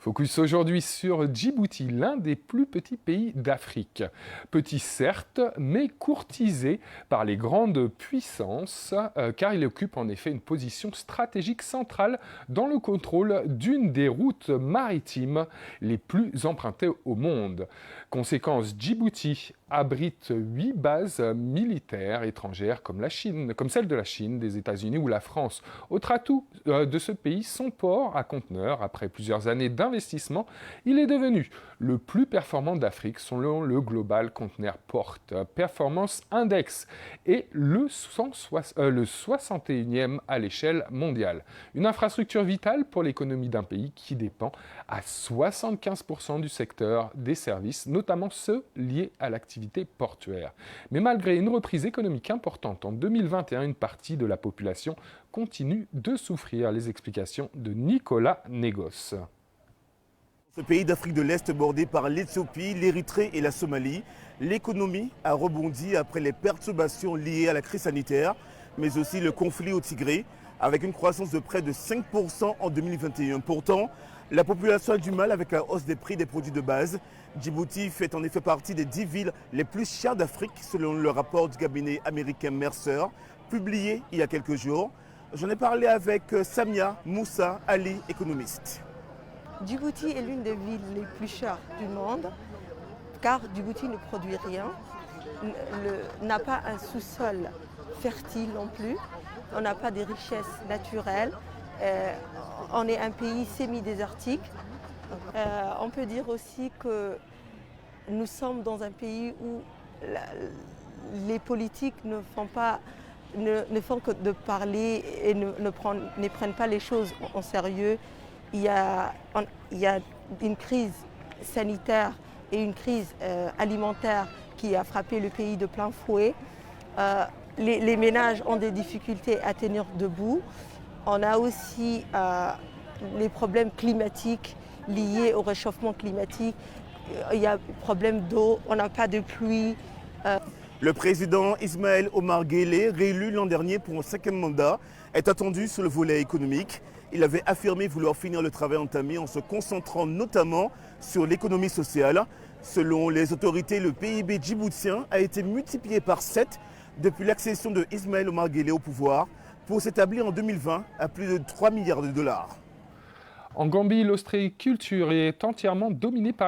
Focus aujourd'hui sur Djibouti, l'un des plus petits pays d'Afrique. Petit certes, mais courtisé par les grandes puissances, car il occupe en effet une position stratégique centrale dans le contrôle d'une des routes maritimes les plus empruntées au monde. Conséquence, Djibouti abrite 8 bases militaires étrangères comme celle de la Chine, des États-Unis ou la France. Autre atout de ce pays, son port à conteneurs. Après plusieurs années d'investissement, il est devenu le plus performant d'Afrique selon le Global Container Port Performance Index et le 61e à l'échelle mondiale. Une infrastructure vitale pour l'économie d'un pays qui dépend à 75% du secteur des services, notamment ceux liés à l'activité portuaire. Mais malgré une reprise économique importante en 2021, une partie de la population continue de souffrir. Les explications de Nicolas Négos. Ce pays d'Afrique de l'Est bordé par l'Éthiopie, l'Érythrée et la Somalie, l'économie a rebondi après les perturbations liées à la crise sanitaire, mais aussi le conflit au Tigré, avec une croissance de près de 5% en 2021. Pourtant, la population a du mal avec la hausse des prix des produits de base. Djibouti fait en effet partie des 10 villes les plus chères d'Afrique, selon le rapport du cabinet américain Mercer, publié il y a quelques jours. J'en ai parlé avec Samia Moussa Ali, économiste. Djibouti est l'une des villes les plus chères du monde, car Djibouti ne produit rien, n'a pas un sous-sol fertile non plus, on n'a pas de richesses naturelles, on est un pays semi-désertique. On peut dire aussi que nous sommes dans un pays où les politiques ne font que de parler et ne prennent pas les choses en sérieux. Il y a une crise sanitaire et une crise alimentaire qui a frappé le pays de plein fouet. Les ménages ont des difficultés à tenir debout. On a aussi les problèmes climatiques liés au réchauffement climatique. Il y a des problèmes d'eau, on n'a pas de pluie. Le président Ismaël Omar Guelleh, réélu l'an dernier pour un 5e mandat, est attendu sur le volet économique. Il avait affirmé vouloir finir le travail entamé en se concentrant notamment sur l'économie sociale. Selon les autorités, le PIB djiboutien a été multiplié par 7 depuis l'accession de Ismaël Omar Guelleh au pouvoir, pour s'établir en 2020 à plus de 3 milliards de dollars. En Gambie, l'ostréiculture est entièrement dominée par